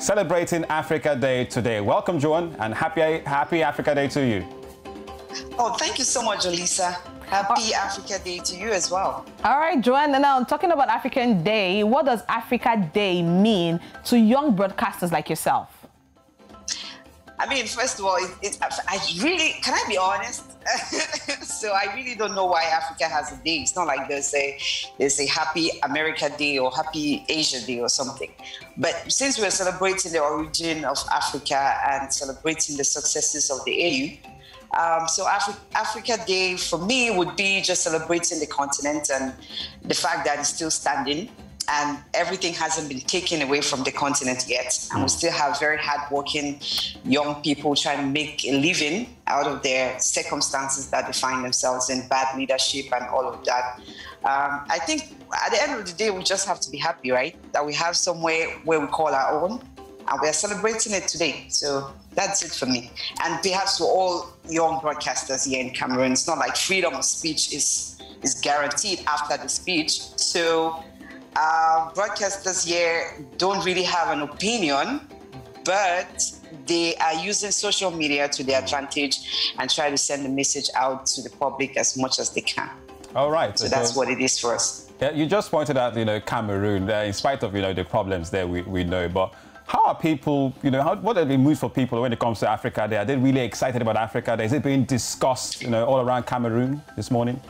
celebrating Africa Day today. Welcome, Joan, and happy Africa Day to you. Oh, thank you so much, Elisa. Happy Africa Day to you as well. All right, Joan, now talking about African Day, what does Africa Day mean to young broadcasters like yourself? I mean, first of all, can I be honest? So I really don't know why Africa has a day. It's not like there's a Happy America Day or Happy Asia Day or something. But since we're celebrating the origin of Africa and celebrating the successes of the AU, so Africa Day for me would be just celebrating the continent and the fact that it's still standing and everything hasn't been taken away from the continent yet. And we still have very hardworking young people trying to make a living out of their circumstances that they find themselves in, bad leadership and all of that. I think at the end of the day, we just have to be happy, right? That we have somewhere where we call our own. And we are celebrating it today. So that's it for me. And perhaps to all young broadcasters here in Cameroon, it's not like freedom of speech is guaranteed after the speech. So broadcasters here don't really have an opinion, but they are using social media to their advantage and try to send the message out to the public as much as they can. All right. So that's what it is for us. Yeah, you just pointed out, Cameroon, in spite of, the problems there we know, but how are people, what are the mood for people when it comes to Africa Day? Are they really excited about Africa Day? Is it being discussed, all around Cameroon this morning?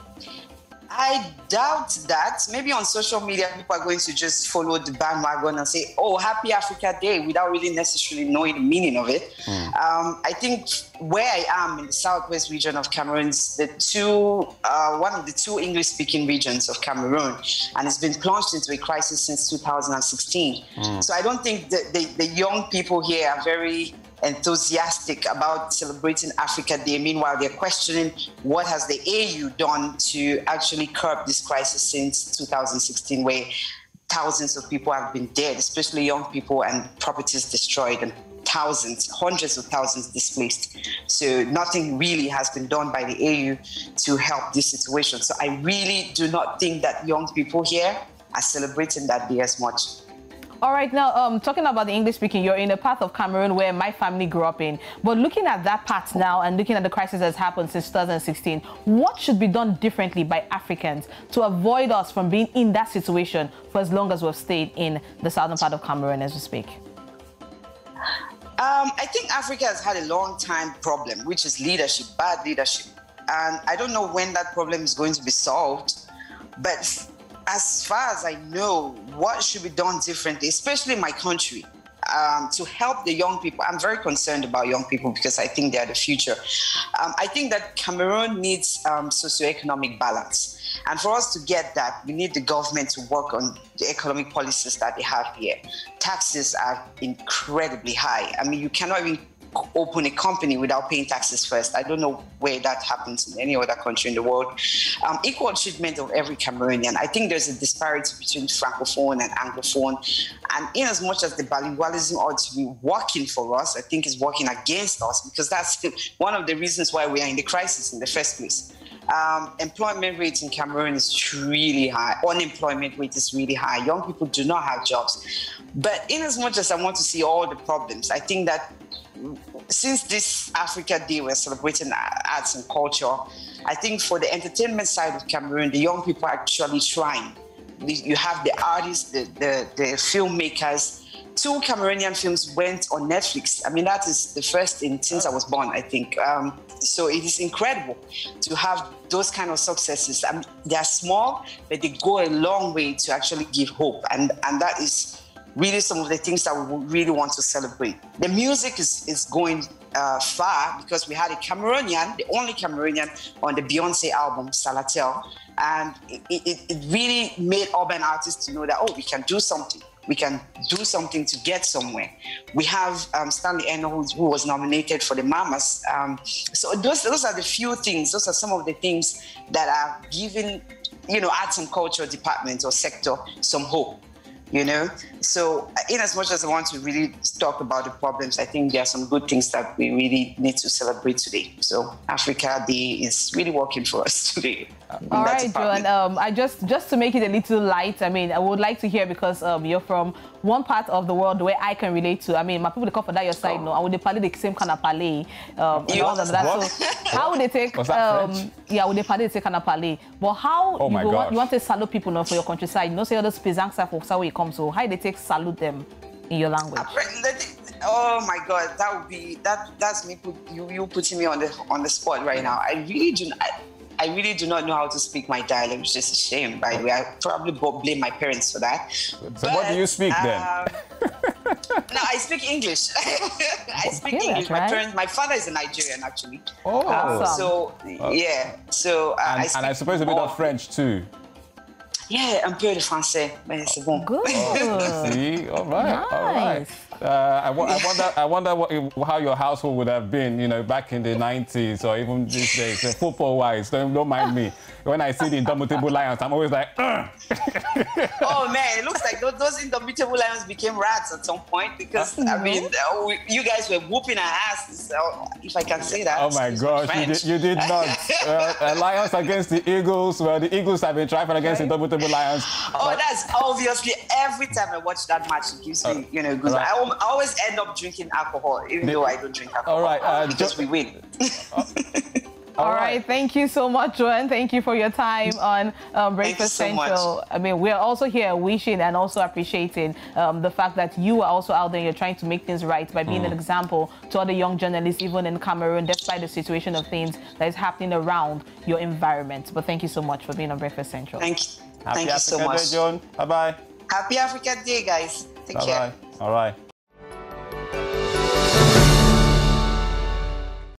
I doubt that. Maybe on social media, people are going to just follow the bandwagon and say, oh, Happy Africa Day, without really necessarily knowing the meaning of it. I think where I am in the southwest region of Cameroon is one of the two English-speaking regions of Cameroon, and it's been plunged into a crisis since 2016. So I don't think the young people here are very enthusiastic about celebrating Africa Day. Meanwhile, they're questioning what has the AU done to actually curb this crisis since 2016, where thousands of people have been dead, especially young people, and properties destroyed, and hundreds of thousands displaced. So nothing really has been done by the AU to help this situation. So I really do not think that young people here are celebrating that day as much. All right, now, talking about the English speaking, you're in a part of Cameroon where my family grew up in. But looking at that part now and looking at the crisis that's happened since 2016, what should be done differently by Africans to avoid us from being in that situation for as long as we've stayed in the southern part of Cameroon as we speak? I think Africa has had a long time problem, which is leadership, bad leadership. And I don't know when that problem is going to be solved, but as far as I know, what should be done differently, especially in my country, to help the young people. I'm very concerned about young people because I think they are the future. I think that Cameroon needs socioeconomic balance. And for us to get that, we need the government to work on the economic policies that they have here. Taxes are incredibly high. I mean, you cannot even open a company without paying taxes first. I don't know where that happens in any other country in the world. Equal treatment of every Cameroonian. I think there's a disparity between Francophone and Anglophone. And in as much as the bilingualism ought to be working for us, I think it's working against us, because that's one of the reasons why we are in the crisis in the first place. Employment rate in Cameroon is really high. Unemployment rate is really high. Young people do not have jobs. But in as much as I want to see all the problems, I think that since this Africa Day, we're celebrating arts and culture, I think for the entertainment side of Cameroon, the young people are actually trying. You have the artists, the filmmakers. 2 Cameroonian films went on Netflix. I mean, that is the first since I was born, I think. So it is incredible to have those kind of successes. I mean, they are small, but they go a long way to actually give hope. And that is really some of the things that we really want to celebrate. The music is going far, because we had a Cameroonian, the only Cameroonian on the Beyonce album, Salatel. And it really made urban artists to know that, oh, we can do something. We can do something to get somewhere. We have Stanley Eno, who was nominated for the Mamas. So those are the few things. Those are some of the things that are giving, arts and culture department or sector some hope. So in as much as I want to really talk about the problems, I think there are some good things that we really need to celebrate today. So Africa Day is really working for us today. All right, Joan, I just to make it a little light, I mean, I would like to hear, because you're from one part of the world where I can relate to. I mean, my people, they come from that your side, no, and would they party the same kind of palais? So how would they take, yeah, would they party the same kind of palais? But how you want to salute people, no, for your countryside? You know, say other Spizansa for where you come, so how they take salute them in your language? Oh my God, that would be that's me. You putting me on the spot right now. I really do not know how to speak my dialect, which is a shame, by the way. I probably blame my parents for that. So what do you speak then? No, I speak English. I speak English. Right? My father is a Nigerian, actually. Oh, awesome. So yeah. So and I suppose a bit of French too. Yeah, un peu de français, mais c'est bon. Good. See, all right, all right. I wonder how your household would have been, you know, back in the 90s or even these days, football-wise. Don't mind me. When I see the Indomitable Lions, I'm always like, ugh. Oh man, it looks like those Indomitable Lions became rats at some point, because I mean, you guys were whooping our asses, if I can say that. Oh my gosh, you did not. Lions against the Eagles. Well, the Eagles have been trying against the Indomitable Lions. Oh, that's obviously every time I watch that match, it gives me, you know, good. Right. I always end up drinking alcohol, even though I don't drink alcohol. All right, because we win. All right, thank you so much, Joan. Thank you for your time on Breakfast Central. I mean, we're also here wishing and also appreciating the fact that you are also out there. You're trying to make things right by being an example to other young journalists, even in Cameroon, despite the situation of things that is happening around your environment. But thank you so much for being on Breakfast Central. Thank you. Thank you so much. Happy Africa Day, Joan. Bye-bye. Happy Africa Day, guys. Take care. All right.